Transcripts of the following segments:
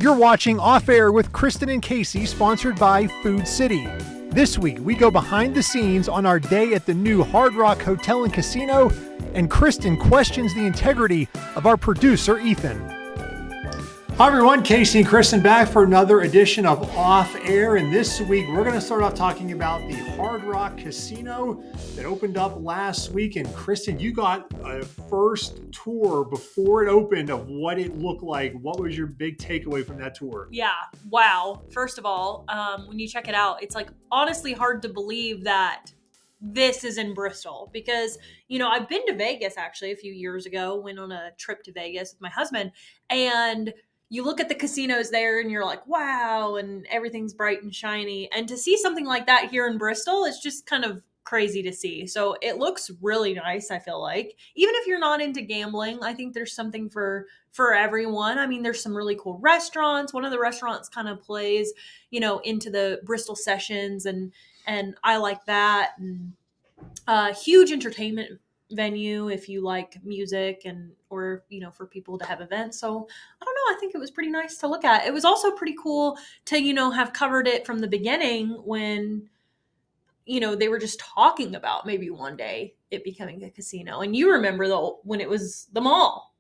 You're watching Off Air with Kristen and Casey, sponsored by Food City. This week, we go behind the scenes on our day at the new Hard Rock Hotel and Casino, and Kristen questions the integrity of our producer, Ethan. Hi everyone, Casey and Kristen back for another edition of Off Air, and this week we're going to start off talking about the Hard Rock Casino that opened up last week. And Kristen, you got a first tour before it opened of what it looked like. What was your big takeaway from that tour? Yeah, wow. First of all, when you check it out, it's like honestly hard to believe that this is in Bristol because, you know, I've been to Vegas actually a few years ago, went on a trip to Vegas with my husband, and you look at the casinos there and you're like, wow, and everything's bright and shiny. And to see something like that here in Bristol, it's just kind of crazy to see. So it looks really nice, I feel like. Even if you're not into gambling, I think there's something for everyone. I mean, there's some really cool restaurants. One of the restaurants kind of plays, you know, into the Bristol sessions, and I like that. And huge entertainment venue if you like music or you know, for people to have events. So I don't know, I think it was pretty nice to look at. It was also pretty cool to, you know, have covered it from the beginning when, you know, they were just talking about maybe one day it becoming a casino. And you remember though when it was the mall.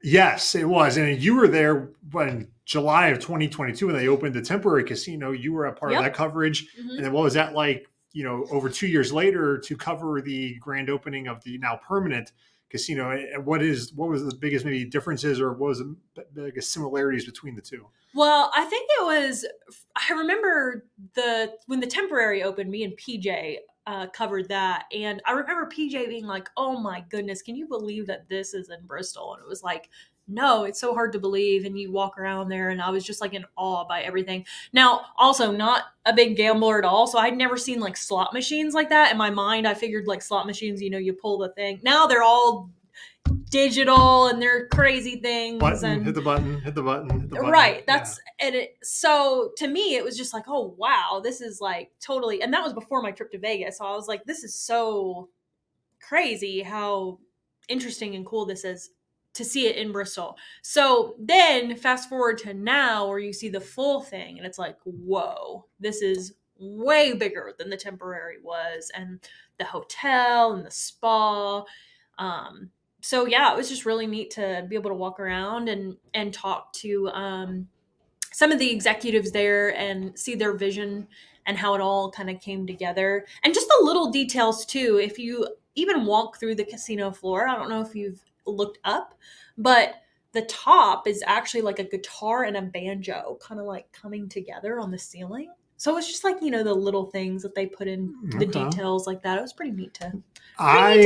Yes, it was. And you were there when July of 2022 when they opened the temporary casino. You were a part of that coverage. Mm-hmm. And then what was that like, you know, over 2 years later to cover the grand opening of the now permanent casino? And what was the biggest maybe differences, or what was the biggest similarities between the two? Well, I think I remember when the temporary opened, me and PJ covered that. And I remember PJ being like, oh my goodness, can you believe that this is in Bristol? And it was like, no, it's so hard to believe. And you walk around there and I was just like in awe by everything. Now, also not a big gambler at all. So I'd never seen like slot machines like that. In my mind, I figured like slot machines, you know, you pull the thing. Now they're all digital and they're crazy things. Hit the button. Right. So to me, it was just like, oh, wow, this is like totally. And that was before my trip to Vegas. So I was like, this is so crazy how interesting and cool this is to see it in Bristol. So then fast forward to now where you see the full thing and it's like, whoa, this is way bigger than the temporary was, and the hotel and the spa. So yeah, it was just really neat to be able to walk around and talk to some of the executives there and see their vision and how it all kind of came together. And just the little details too. If you even walk through the casino floor, I don't know if you've looked up, but the top is actually like a guitar and a banjo kind of like coming together on the ceiling. So it's just like, you know, the little things that they put in the details like that. It was pretty neat to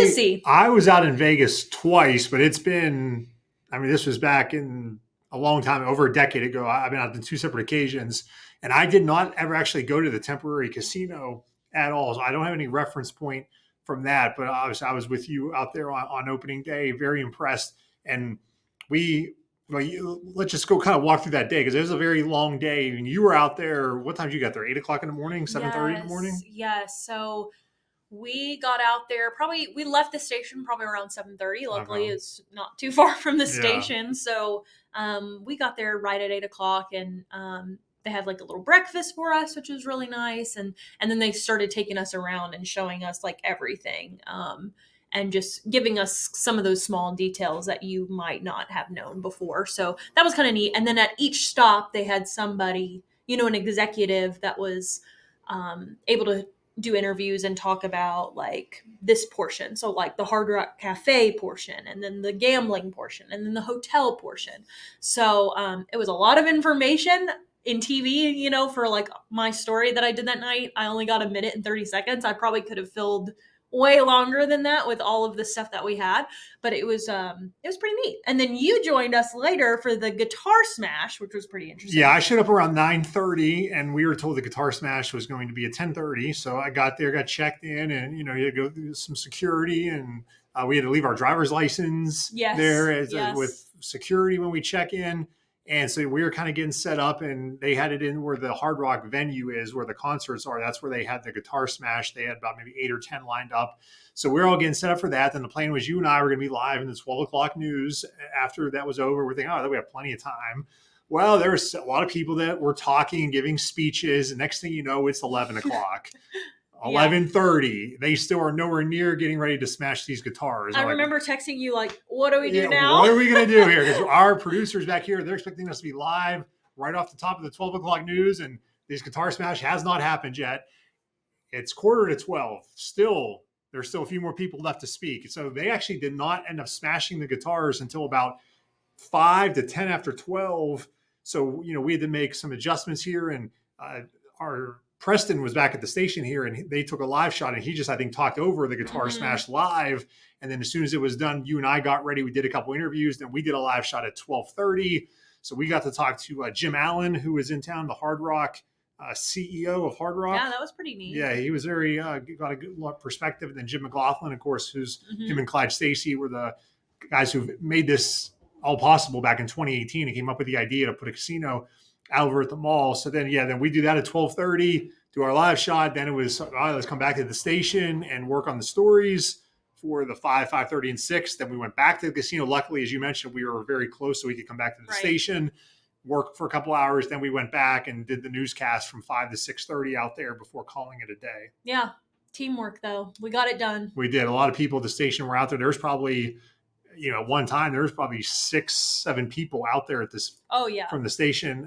see. I was out in Vegas twice, but it's been, I mean, this was back in a long time, over a decade ago. I've been out on two separate occasions, and I did not ever actually go to the temporary casino at all. So I don't have any reference point from that, but obviously I was with you out there on opening day, very impressed. And let's just go kind of walk through that day, because it was a very long day. And you were out there, what time did you get there? 8 o'clock in the morning, 7:30 in the morning? Yes. So we got out there we left the station probably around 7:30. Luckily, it's not too far from the station. So we got there right at 8 o'clock, and they had like a little breakfast for us, which was really nice. And then they started taking us around and showing us like everything. And just giving us some of those small details that you might not have known before. So that was kind of neat. And then at each stop, they had somebody, you know, an executive that was able to do interviews and talk about like this portion. So like the Hard Rock Cafe portion, and then the gambling portion, and then the hotel portion. So it was a lot of information in TV, you know, for like my story that I did that night. I only got 1 minute and 30 seconds. I probably could have filled way longer than that with all of the stuff that we had, but it was pretty neat. And then you joined us later for the guitar smash, which was pretty interesting. Yeah, I showed up around 9:30, and we were told the guitar smash was going to be at 10:30. So I got there, got checked in, and you know, you had to go through some security, and we had to leave our driver's license with security when we check in. And so we were kind of getting set up, and they had it in where the Hard Rock venue is, where the concerts are. That's where they had the guitar smash. They had about maybe 8 or 10 lined up. So we were all getting set up for that. Then the plan was you and I were going to be live in the 12 o'clock news. After that was over, we're thinking, oh, we have plenty of time. Well, there's a lot of people that were talking and giving speeches. And next thing you know, it's 11 o'clock. 11:30. They still are nowhere near getting ready to smash these guitars. I remember texting you like, what do we do now? What are we going to do here? Because our producers back here, they're expecting us to be live right off the top of the 12 o'clock news. And this guitar smash has not happened yet. It's 11:45. Still, there's still a few more people left to speak. So they actually did not end up smashing the guitars until about 5 to 10 after 12. So, we had to make some adjustments here. And our Preston was back at the station here, and they took a live shot, and he just, I think, talked over the guitar smash live. And then as soon as it was done, you and I got ready. We did a couple interviews. Then we did a live shot at 12:30. So we got to talk to Jim Allen, who was in town, the Hard Rock CEO of Hard Rock. Yeah, that was pretty neat. Yeah, he was very, got a good perspective. And then Jim McLaughlin, of course, who's him and Clyde Stacy were the guys who made this all possible back in 2018 and came up with the idea to put a casino over at the mall. So then we do that at 12:30, do our live shot. Then it was, all right, let's come back to the station and work on the stories for the 5:30, and 6. Then we went back to the casino. Luckily, as you mentioned, we were very close, so we could come back to the station, work for a couple hours. Then we went back and did the newscast from 5 to 6:30 out there before calling it a day. Yeah. Teamwork, though. We got it done. We did. A lot of people at the station were out there. There was probably, at one time, there was probably 6, 7 people out there at this. Oh, yeah. From the station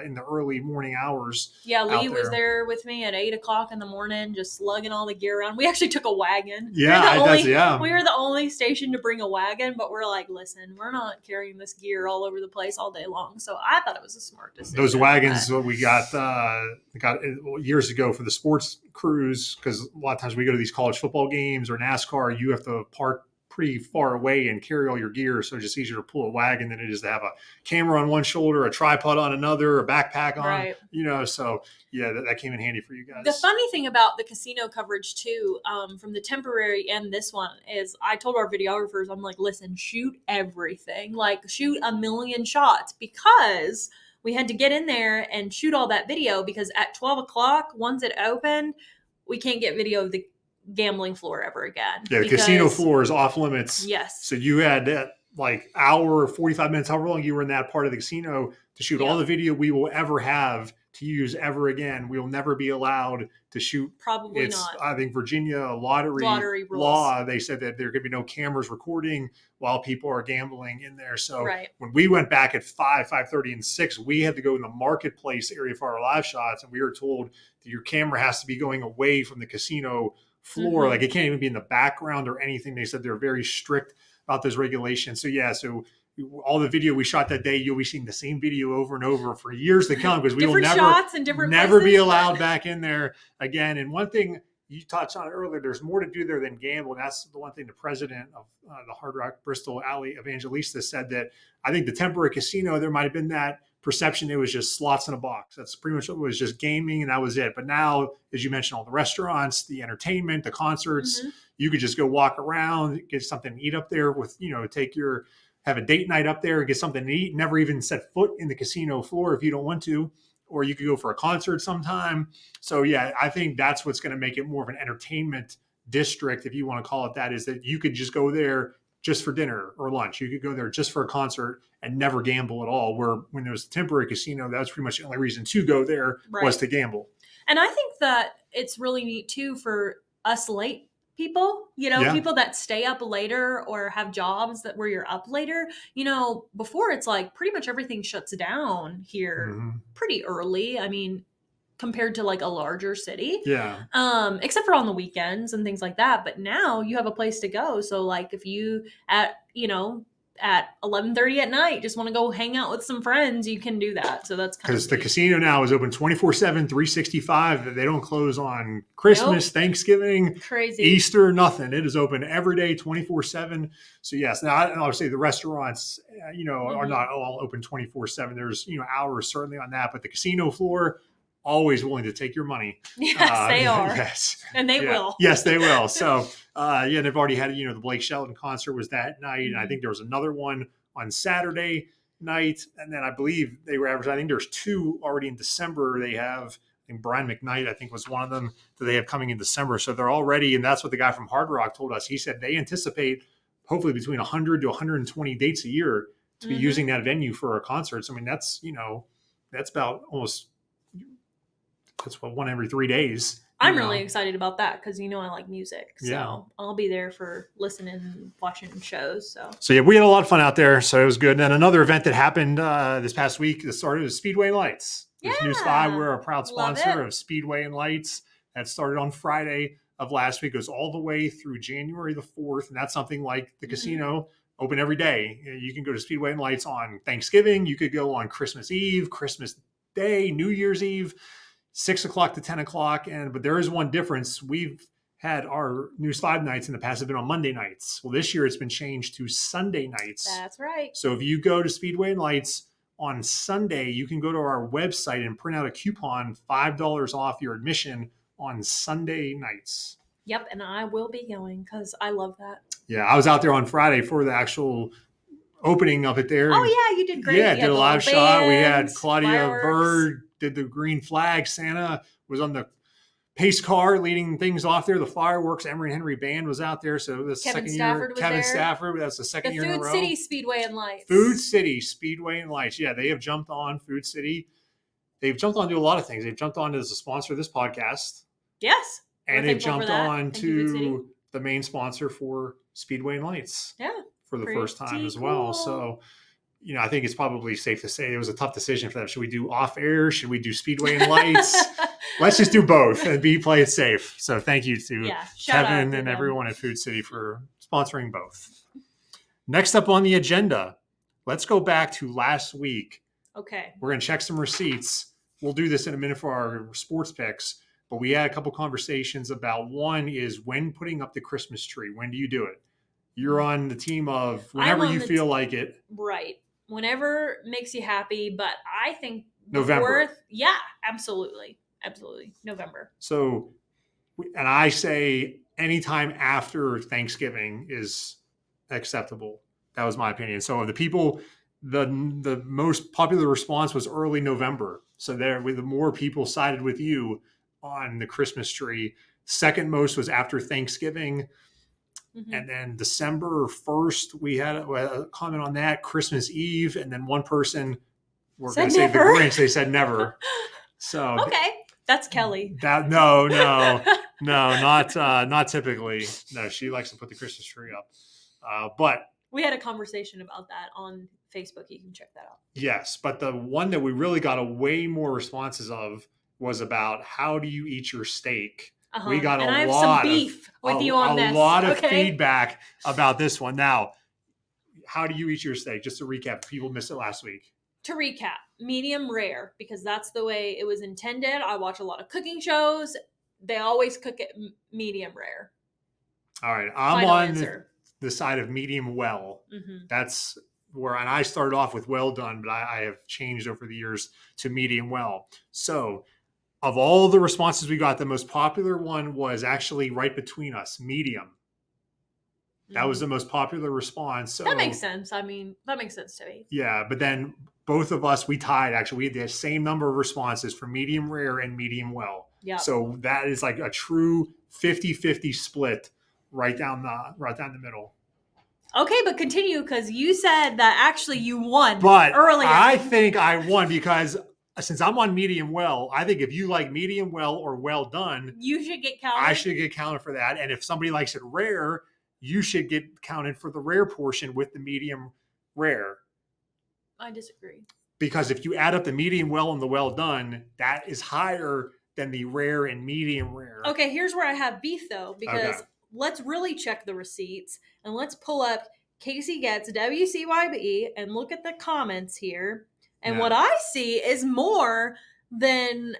in the early morning hours. Yeah, Lee was there with me at 8 o'clock in the morning, just lugging all the gear around. We actually took a wagon. Yeah, we were the only station to bring a wagon, but we're like, listen, we're not carrying this gear all over the place all day long. So I thought it was a smart decision. Those wagons we got years ago for the sports crews, because a lot of times we go to these college football games or NASCAR, you have to park pretty far away and carry all your gear. So it's just easier to pull a wagon than it is to have a camera on one shoulder, a tripod on another, a backpack on, so yeah, that came in handy for you guys. The funny thing about the casino coverage too, from the temporary and this one is I told our videographers, I'm like, listen, shoot everything, like shoot a million shots, because we had to get in there and shoot all that video, because at 12 o'clock, once it opened, we can't get video of the gambling floor ever again. Yeah, the casino floor is off limits. Yes. So you had that hour, 45 minutes, however long you were in that part of the casino, to shoot all the video we will ever have to use ever again. We will never be allowed to shoot. Probably not. I think Virginia lottery law, they said that there could be no cameras recording while people are gambling in there. So when we went back at 5:30, and 6, we had to go in the marketplace area for our live shots, and we were told that your camera has to be going away from the casino floor. Like it can't even be in the background or anything. They said they're very strict about those regulations. So all the video we shot that day, you'll be seeing the same video over and over for years to come, because we will never be allowed back in there again. And one thing you touched on earlier, there's more to do there than gamble. And that's the one thing the president of the Hard Rock Bristol, Ali Evangelista, said, that I think the temporary casino, there might have been that perception it was just slots in a box. That's pretty much what it was, just gaming, and that was it. But now, as you mentioned, all the restaurants, the entertainment, the concerts, you could just go walk around, get something to eat up there with, have a date night up there, get something to eat, never even set foot in the casino floor if you don't want to, or you could go for a concert sometime. So yeah, I think that's what's going to make it more of an entertainment district, if you want to call it that, is that you could just go there just for dinner or lunch. You could go there just for a concert and never gamble at all. Where when there was a temporary casino, that was pretty much the only reason to go there was to gamble. And I think that it's really neat too for us late people, people that stay up later or have jobs where you're up later. Before it's like pretty much everything shuts down here pretty early. I mean, compared to like a larger city. Yeah. Except for on the weekends and things like that. But now you have a place to go. So like if you at 11:30 at night just want to go hang out with some friends, you can do that. So that's kind of because the casino now is open 24/7, 365. They don't close on Christmas, Thanksgiving, Easter, nothing. It is open every day, 24/7. So yes, now obviously the restaurants, are not all open 24/7. There's hours certainly on that, but the casino floor, always willing to take your money. Yes, they are. Yes. And they will. Yes, they will. So, they've already had, the Blake Shelton concert was that night. And I think there was another one on Saturday night. And then I believe they were advertising. I think there's 2 already in December. They have, I think Brian McKnight, I think, was one of them that they have coming in December. So they're all ready. And that's what the guy from Hard Rock told us. He said they anticipate hopefully between 100 to 120 dates a year to be using that venue for our concerts. I mean, that's, that's about that's what, one every 3 days. I'm really excited about that because I like music. So yeah. I'll be there for listening and watching shows. So yeah, we had a lot of fun out there. So it was good. And then another event that happened this past week that started was Speedway and Lights. News 5, we're a proud sponsor of Speedway and Lights. That started on Friday of last week. It goes all the way through January the 4th. And that's something like the casino, open every day. You can go to Speedway and Lights on Thanksgiving. You could go on Christmas Eve, Christmas Day, New Year's Eve, 6 o'clock to 10 o'clock. But there is one difference. We've had our News 5 nights in the past have been on Monday nights. Well, this year it's been changed to Sunday nights. That's right. So if you go to Speedway and Lights on Sunday, you can go to our website and print out a coupon, $5 off your admission on Sunday nights. Yep, and I will be going because I love that. Yeah, I was out there on Friday for the actual opening of it there. Oh, yeah, you did great. Yeah, did a live shot. We had Claudia fireworks. Bird, did the green flag. Santa was on the pace car leading things off there. The fireworks, Emery and Henry Band was out there. So the second year. Kevin Stafford, that's the second year in a row. Food City Speedway and Lights. Food City Speedway and Lights. Yeah, they have jumped on Food City. They've jumped on to a lot of things. They've jumped on as a sponsor of this podcast. Yes. And they've jumped on to the main sponsor for Speedway and Lights. Yeah. For the first time as well. So, I think it's probably safe to say it was a tough decision for them. Should we do off air? Should we do Speedway and Lights? Let's just do both and play it safe. So thank you to Kevin and everyone at Food City for sponsoring both. Next up on the agenda, let's go back to last week. Okay. We're going to check some receipts. We'll do this in a minute for our sports picks, but we had a couple conversations about one is when putting up the Christmas tree. When do you do it? You're on the team of whenever you feel like it. Right. Whenever makes you happy, but I think November. Yeah, absolutely. Absolutely. November. So, and I say anytime after Thanksgiving is acceptable. That was my opinion. So the people, the most popular response was early November. So the more people sided with you on the Christmas tree. Second most was after Thanksgiving. Mm-hmm. And then December 1st, we had a comment on that. Christmas Eve. And then one person, we're going to say the Grinch, they said never. So okay. That's Kelly. No, not typically. No, she likes to put the Christmas tree up. But we had a conversation about that on Facebook. You can check that out. Yes. But the one that we really got a way more responses of was about how do you eat your steak? Uh-huh. We got I have some beef with you on this. A lot of feedback about this one. Now, how do you eat your steak? Just to recap, people missed it last week. To recap, medium rare, because that's the way it was intended. I watch a lot of cooking shows. They always cook it medium rare. All right. I'm on the side of medium well. Mm-hmm. That's where, and I started off with well done, but I have changed over the years to medium well. So of all the responses we got, the most popular one was actually right between us, medium. That was the most popular response. So, that makes sense. I mean, that makes sense to me. Yeah, but then both of us, we tied. Actually, we had the same number of responses for medium rare and medium well. Yeah. So that is like a true 50-50 split right down the middle. Okay, but continue, because you said that actually you won earlier. I think I won because since I'm on medium well, I think if you like medium well or well done, you should get counted. I should get counted for that. And if somebody likes it rare, you should get counted for the rare portion with the medium rare. I disagree. Because if you add up the medium well and the well done, that is higher than the rare and medium rare. Okay, here's where I have beef though, because let's really check the receipts and let's pull up Casey Gets WCYB and look at the comments here. And what I see is more than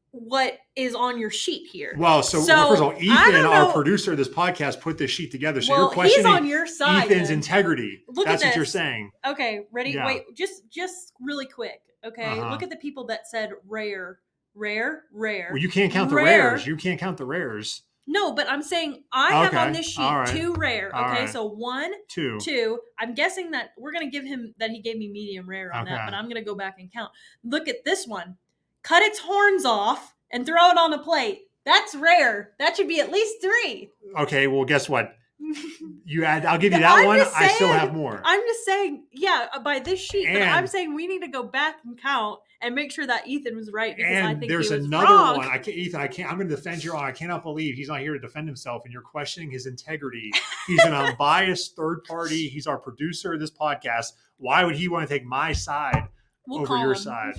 what is on your sheet here. Well, so first of all, Ethan, our producer of this podcast, put this sheet together. So you're questioning he's on your side, Ethan's integrity. That's what you're saying. Okay, ready? Yeah. Wait, just really quick. Okay, look at the people that said rare. Well, you can't count the rares. You can't count the rares. No, but I'm saying I have on this sheet 2 rare. Okay, so 1, 2. I'm guessing that we're going to give him that he gave me medium rare on that, but I'm going to go back and count. Look at this one. Cut its horns off and throw it on a plate. That's rare. That should be at least 3. Okay, well, guess what? I'll give you that one. I still have more. I'm just saying, yeah, by this sheet, but I'm And- saying we need to go back and count and make sure that Ethan was right because I And think there's he was another wrong. one. Ethan, I'm going to defend your honor. I cannot believe he's not here to defend himself, and you're questioning his integrity. He's an unbiased third party. He's our producer of this podcast. Why would he want to take my side over your side?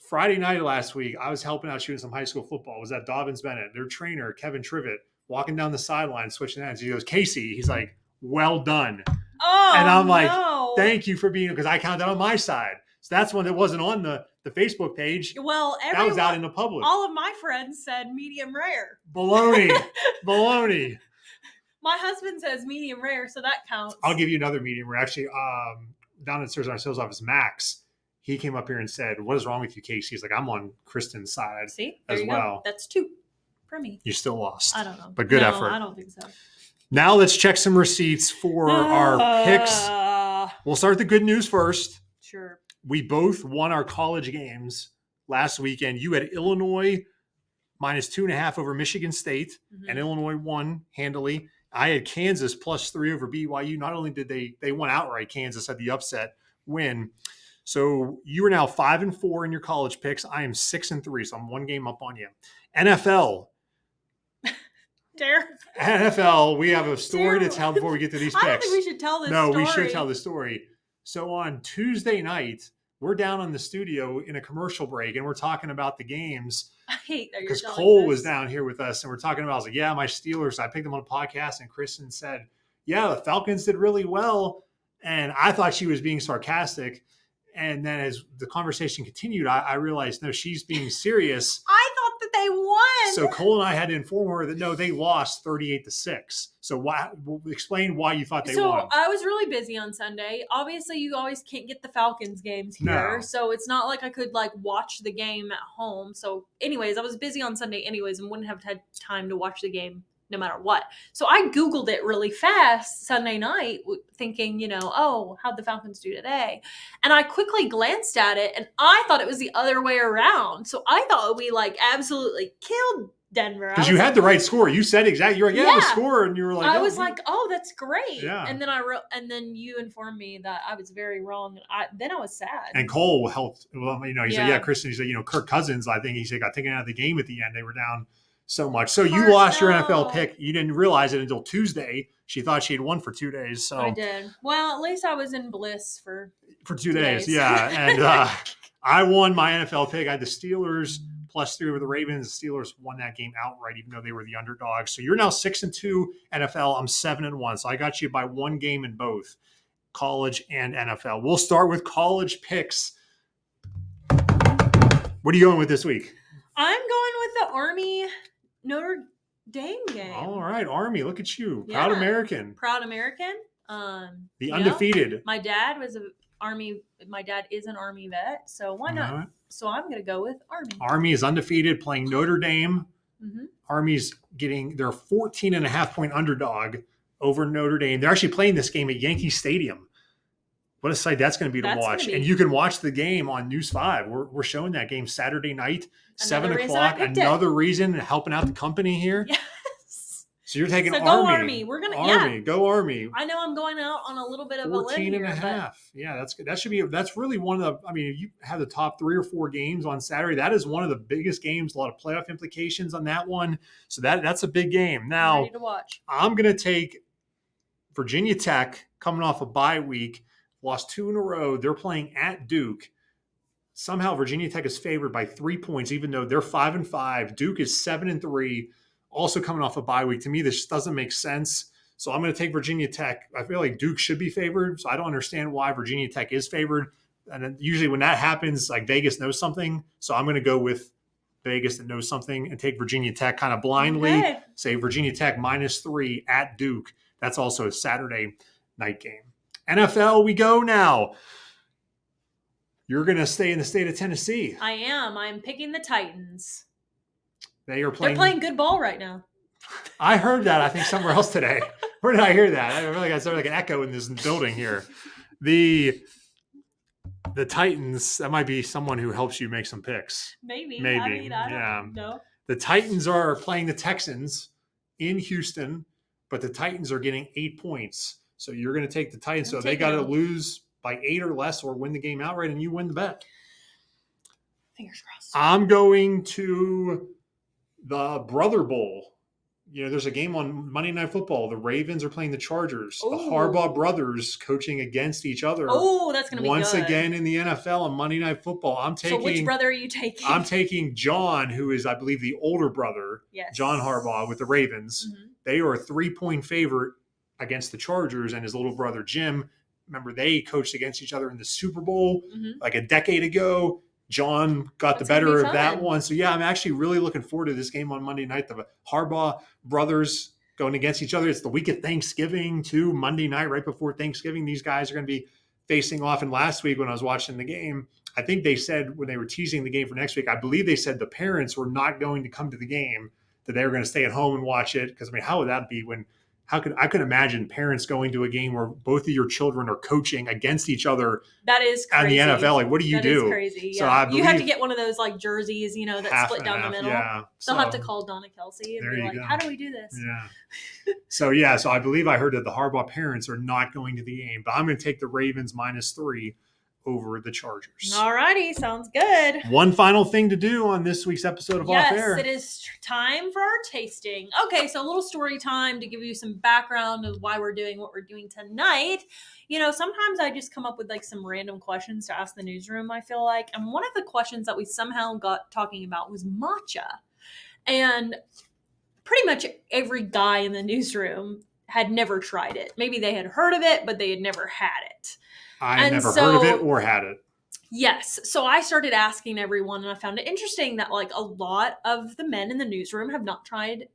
Friday night last week, I was helping out shooting some high school football. It was at Dobbins Bennett. Their trainer, Kevin Trivet, walking down the sideline, switching ends. He goes, Casey. He's like, well done. Oh, and I'm like, no. Thank you for being, because I counted on my side. So that's one that wasn't on the Facebook page. Well, that was out in the public. All of my friends said medium rare. Baloney. Baloney. My husband says medium rare, so that counts. I'll give you another medium rare. Actually, downstairs in our sales office, Max, he came up here and said, what is wrong with you, Casey? He's like, I'm on Kristen's side. See, as well. Go. That's 2 for me. You still lost. I don't know. But good effort. I don't think so. Now let's check some receipts for our picks. We'll start with the good news first. Sure. We both won our college games last weekend. You had Illinois -2.5 over Michigan State, and Illinois won handily. I had Kansas +3 over BYU. Not only did they won outright, Kansas had the upset win. So you are now 5-4 in your college picks. I am 6-3, so I'm 1 game up on you. NFL. NFL, we have a story to tell before we get to these picks. I don't think we should tell this story. No, we should tell the story. So on Tuesday night, we're down on the studio in a commercial break, and we're talking about the games. I hate that because Cole was down here with us, and we're talking about. I was like, "Yeah, my Steelers." I picked them on a podcast, and Kristen said, "Yeah, the Falcons did really well," and I thought she was being sarcastic. And then as the conversation continued, I realized, no, she's being serious. I thought that they won. So Cole and I had to inform her that, no, they lost 38-6. So explain why you thought they won. So I was really busy on Sunday. Obviously, you always can't get the Falcons games here. No. So it's not like I could watch the game at home. So anyways, I was busy on Sunday anyways and wouldn't have had time to watch the game no matter what. So I Googled it really fast Sunday night thinking, how'd the Falcons do today? And I quickly glanced at it and I thought it was the other way around. So I thought we absolutely killed Denver. Because you had the right score. You said exactly. You're like, yeah, the score. And you were like, I was like, oh, that's great. Yeah. And then and then you informed me that I was very wrong. And then I was sad. And Cole helped. Well, he said, yeah, Kristen, he said, Kirk Cousins, I think he said, got taken out of the game at the end. They were down so much. So you lost your NFL pick. You didn't realize it until Tuesday. She thought she had won for 2 days. So I did. Well, at least I was in bliss for 2 days. Yeah. And I won my NFL pick. I had the Steelers +3 over the Ravens. The Steelers won that game outright, even though they were the underdogs. So you're now 6-2 NFL. I'm 7-1. So I got you by 1 game in both college and NFL. We'll start with college picks. What are you going with this week? I'm going with the Army Notre Dame game. All right, Army. Look at you, proud American. Proud American. The undefeated. My dad was My dad is an Army vet, so why not? Right. So I'm going to go with Army. Army is undefeated, playing Notre Dame. Mm-hmm. Army's getting their 14.5-point underdog over Notre Dame. They're actually playing this game at Yankee Stadium. What a sight that's going to be to watch. And you can watch the game on News 5. We're showing that game Saturday night, 7 o'clock. Another reason helping out the company here. Yes. So you're taking Army. Go Army. We're going to go Army. I know I'm going out on a little bit of a limb here. 14.5. Yeah, that's good. That's really one of the, if you have the top 3 or 4 games on Saturday, that is one of the biggest games, a lot of playoff implications on that one. So that's a big game. Now, ready to watch. I'm going to take Virginia Tech coming off a bye week. Lost 2 in a row. They're playing at Duke. Somehow Virginia Tech is favored by 3 points, even though they're 5-5. Duke is 7-3, also coming off a bye week. To me, this doesn't make sense. So I'm going to take Virginia Tech. I feel like Duke should be favored, so I don't understand why Virginia Tech is favored. And then usually when that happens, Vegas knows something. So I'm going to go with Vegas that knows something and take Virginia Tech kind of blindly. Okay. Say Virginia Tech -3 at Duke. That's also a Saturday night game. NFL, we go now. You're going to stay in the state of Tennessee. I am. I'm picking the Titans. They're playing good ball right now. I heard that, I think, somewhere else today. Where did I hear that? I really got like an echo in this building here. The Titans, that might be someone who helps you make some picks. Maybe. I don't know. The Titans are playing the Texans in Houston. but the Titans are getting 8 points. So you're going to take the Titans. So I'm they taking got to them. lose by 8 or less or win the game outright, and you win the bet. Fingers crossed. I'm going to the Brother Bowl. There's a game on Monday Night Football. The Ravens are playing the Chargers. The Harbaugh brothers coaching against each other. Oh, that's going to be once good. again in the NFL on Monday Night Football. So which brother are you taking? I'm taking John, who is, I believe, the older brother. Yes. John Harbaugh with the Ravens. Mm-hmm. They are a 3-point favorite against the Chargers, and his little brother Jim. Remember, they coached against each other in the Super Bowl like a decade ago. John got the better of that one. So, I'm actually really looking forward to this game on Monday night. The Harbaugh brothers going against each other. It's the week of Thanksgiving, too. Monday night, right before Thanksgiving, these guys are going to be facing off. And last week when I was watching the game, I think they said when they were teasing the game for next week, I believe they said the parents were not going to come to the game, that they were going to stay at home and watch it. Because, how would that be when – I could imagine parents going to a game where both of your children are coaching against each other. That is crazy. On the NFL, like, what do you do? That is crazy. Yeah. So I believe you have to get one of those like jerseys, that split down the middle. Yeah. They'll have to call Donna Kelsey and be like, "How do we do this?" Yeah. So I believe I heard that the Harbaugh parents are not going to the game, but I'm going to take the Ravens -3 over the Chargers. All righty, sounds good. One final thing to do on this week's episode of Off Air. Yes, it is time for our tasting. Okay, so a little story time to give you some background of why we're doing what we're doing tonight. Sometimes I just come up with like some random questions to ask the newsroom, I feel like. And one of the questions that we somehow got talking about was matcha. And pretty much every guy in the newsroom had never tried it. Maybe they had heard of it, but they had never had it. I never heard of it or had it. Yes. So I started asking everyone, and I found it interesting that like a lot of the men in the newsroom have not tried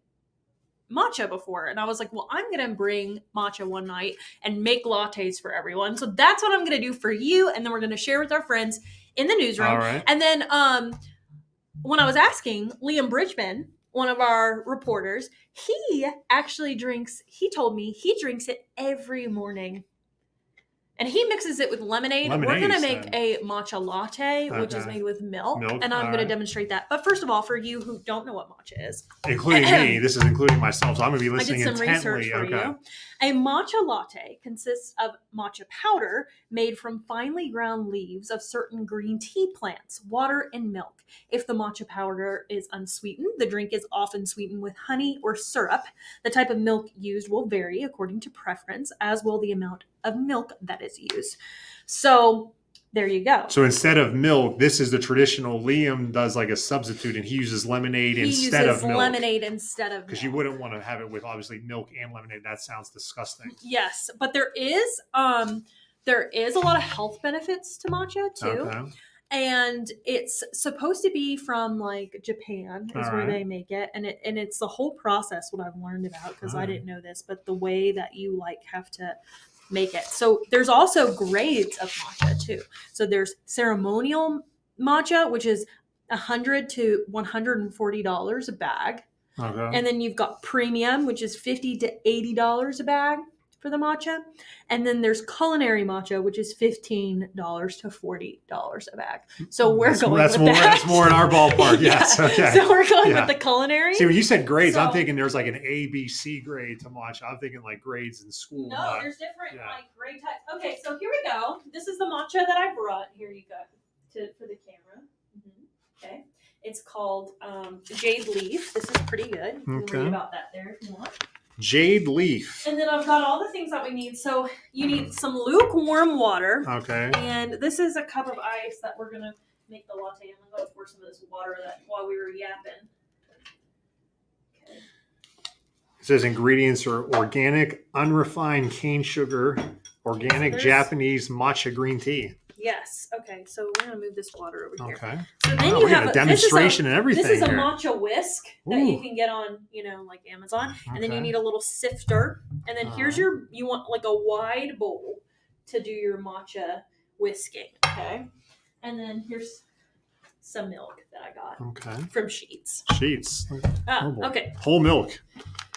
matcha before. And I was like, well, I'm going to bring matcha one night and make lattes for everyone. So that's what I'm going to do for you. And then we're going to share with our friends in the newsroom. All right. And then when I was asking Liam Bridgman, one of our reporters, he told me he drinks it every morning. And he mixes it with lemonade. We're going to make a matcha latte, which is made with milk. And I'm going to demonstrate that. But first of all, for you who don't know what matcha is. Including me. This is including myself. So I'm going to be listening intently. I did some research for you. A matcha latte consists of matcha powder made from finely ground leaves of certain green tea plants, water, and milk. If the matcha powder is unsweetened, the drink is often sweetened with honey or syrup. The type of milk used will vary according to preference, as will the amount of milk that is used. So there you go. So instead of milk, this is the traditional. Liam does like a substitute, and he uses lemonade instead of milk. Because you wouldn't want to have it with obviously milk and lemonade. That sounds disgusting. Yes, but there is a lot of health benefits to matcha too. Okay. And it's supposed to be from like Japan is where they make it, and it's the whole process. What I've learned about, because I didn't know this, but the way that you like have to make it. So there's also grades of matcha too. So there's ceremonial matcha, which is $100 to $140 a bag. Okay. And then you've got premium, which is $50 to $80 a bag for the matcha. And then there's culinary matcha, which is $15 to $40 a bag. So we're going with that. That's more in our ballpark. Yes. Okay. So we're going with the culinary. See, when you said grades, I'm thinking there's like an A, B, C grade to matcha. I'm thinking like grades in school. No, there's different like grade types. Okay, so here we go. This is the matcha that I brought. Here you go for the camera. Okay. It's called Jade Leaf. This is pretty good. You can read about that there if you want. Jade Leaf. And then I've got all the things that we need. So you need some lukewarm water. Okay. And this is a cup of ice that we're going to make the latte. I'm going to pour some of this water while we were yapping. Okay. It says ingredients are organic, unrefined cane sugar, organic Japanese matcha green tea. Yes. Okay. So we're going to move this water over here. Okay. So then you have a demonstration and everything. This is a matcha whisk that you can get on, like Amazon. Okay. And then you need a little sifter. And then here's you want like a wide bowl to do your matcha whisking. Okay. And then here's some milk that I got from Sheets. Okay. Whole milk.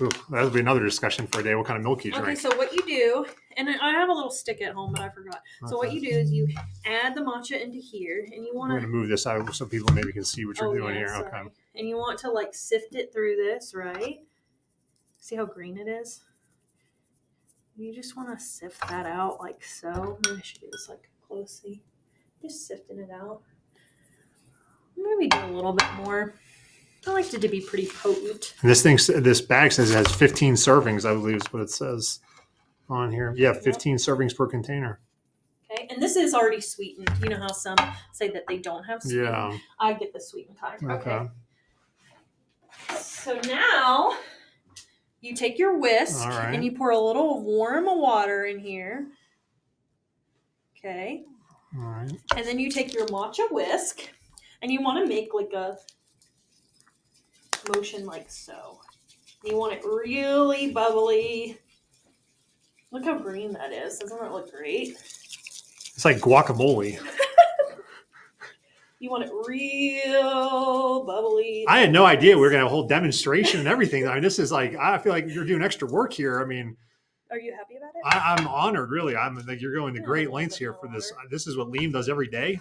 Ooh, that would be another discussion for a day. What kind of milk you drink? Okay, so what you do, and I have a little stick at home, but I forgot. So what you do is you add the matcha into here, and you want to... I'm going to move this out so people maybe can see what you're doing here. Sorry. Okay. And you want to like sift it through this, right? See how green it is? You just want to sift that out like so. Maybe I should do this like closely. Just sifting it out. Maybe do a little bit more. I liked it to be pretty potent. And this bag says it has 15 servings, I believe is what it says on here. Yeah, 15 servings per container. Okay, and this is already sweetened. You know how some say that they don't have sweetened? Yeah. I get the sweetened kind. Okay. So now you take your whisk and you pour a little warm water in here. Okay. All right. And then you take your matcha whisk and you want to make like a motion like so. You want it really bubbly. Look how green that is. Doesn't that look great? It's like guacamole. You want it real bubbly. I had no idea we were going to have a whole demonstration and everything. I mean, this is like, I feel like you're doing extra work here. I mean, are you happy about it? I'm honored, really. I'm like, you're going to great lengths here for this. This is what Liam does every day.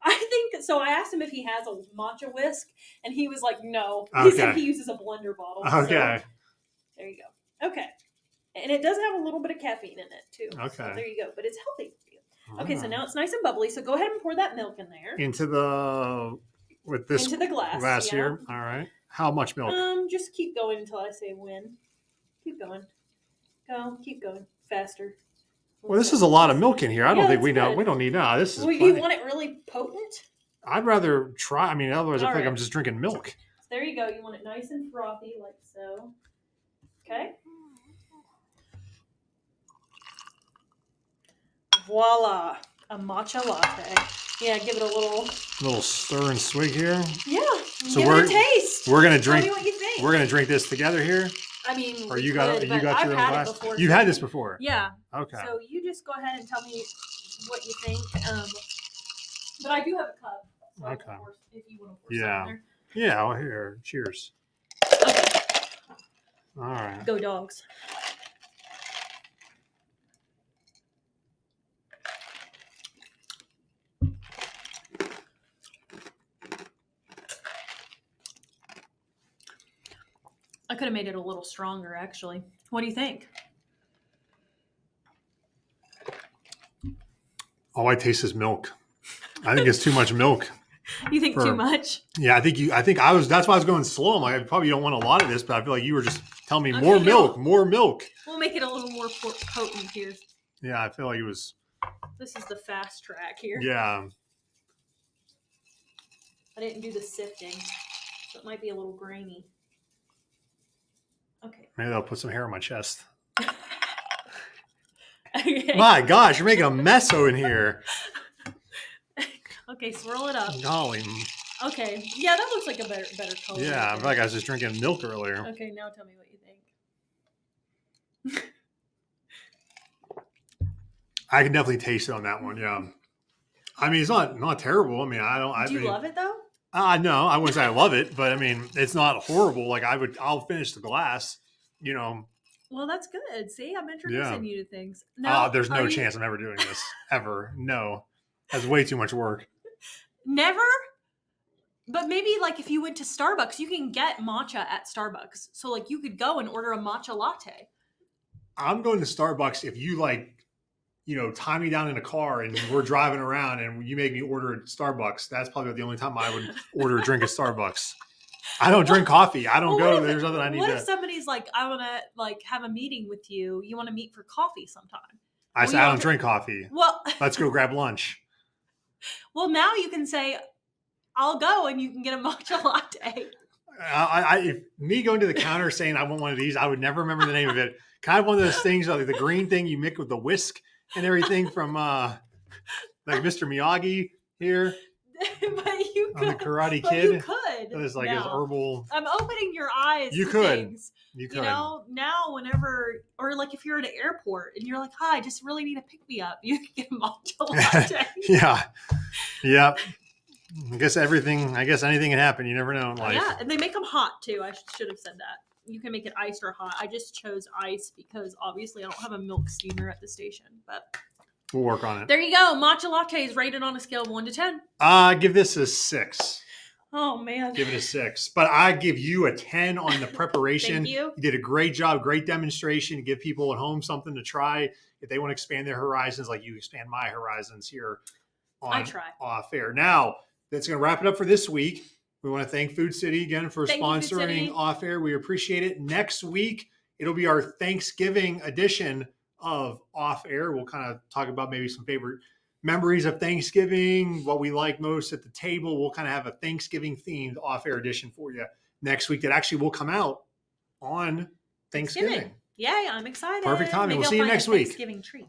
I think so. I asked him if he has a matcha whisk, and he was like, no. He said he uses a blender bottle. Okay. So, there you go. Okay. And it does have a little bit of caffeine in it, too. Okay. So there you go. But it's healthy for you. Okay, so now it's nice and bubbly. So go ahead and pour that milk in there. Into the glass here. All right. How much milk? Just keep going until I say when. Keep going. Keep going. Faster. Well, this is a lot of milk in here. I don't think we know. We don't need that. This is. Well, you want it really potent? I'd rather try. I mean, otherwise, I think I'm just drinking milk. So there you go. You want it nice and frothy, like so. Okay. Voila, a matcha latte. Yeah, give it a little stir and swig here. Yeah, so give it a taste. We're gonna drink. Tell me what you think. We're gonna drink this together here. I mean, or you got your own glass. You've had this before. Yeah. Okay. So you just go ahead and tell me what you think. But I do have a cup. So Okay. Force, if you want to pour some in there. Yeah. Well, here. Cheers. Okay. All right. Go dogs. I could have made it a little stronger, actually. What do you think? All I taste is milk. I think it's too much milk. You think too much? Yeah, I think I was. That's why I was going slow. I'm like, I probably don't want a lot of this, but I feel like you were just telling me more milk. We'll make it a little more potent here. Yeah, I feel like it was. This is the fast track here. Yeah. I didn't do the sifting, so it might be a little grainy. Okay. Maybe I'll put some hair on my chest. Okay. My gosh, you're making a mess in here. Okay, swirl it up. Golly. Okay. Yeah, that looks like a better color. Yeah, I feel like I was just drinking milk earlier. Okay, now tell me what you think. I can definitely taste it on that one. Yeah. I mean, it's not terrible. I mean, Do you love it though? No, I wouldn't say I love it, but I mean, it's not horrible. Like I'll finish the glass, you know. Well, that's good. See, I'm introducing you to things. There's no chance I'm ever doing this ever. No, that's way too much work. Never? But maybe like if you went to Starbucks, you can get matcha at Starbucks. So like you could go and order a matcha latte. I'm going to Starbucks if you tie me down in a car and we're driving around and you make me order at Starbucks. That's probably the only time I would order a drink at Starbucks. I don't drink coffee. I don't go. There's nothing I need to. What if somebody's like, I want to have a meeting with you. You want to meet for coffee sometime? I say, I don't drink coffee. Well, let's go grab lunch. Well, now you can say, I'll go and you can get a matcha latte. If me going to the counter saying I want one of these, I would never remember the name of it. Kind of one of those things, like the green thing you mix with the whisk and everything from like Mr. Miyagi here. But you could. I'm the Karate Kid. You could. It's like his herbal. I'm opening your eyes. You to could. Things. You could. You know, now whenever, or like if you're at an airport and you're like, hi, I just really need a pick me up. You can get a matcha latte. Yeah. Yeah. I guess anything can happen. You never know in life. Yeah, and they make them hot too. I should have said that. You can make it iced or hot. I just chose ice because obviously I don't have a milk steamer at the station, but we'll work on it. There you go. Matcha latte is rated on a scale of 1 to 10. Give this a 6. Oh man. Give it a 6. But I give you a 10 on the preparation. Thank you. You did a great job, great demonstration. Give people at home something to try if they want to expand their horizons, like you expand my horizons here on Off Air. Now, that's going to wrap it up for this week. We want to thank Food City again for sponsoring Off Air. We appreciate it. Next week, it'll be our Thanksgiving edition of Off Air. We'll kind of talk about maybe some favorite memories of Thanksgiving, what we like most at the table. We'll kind of have a Thanksgiving themed Off Air edition for you next week that actually will come out on Thanksgiving. Yeah, I'm excited. Perfect timing. Maybe We'll see you next week. Thanksgiving treat.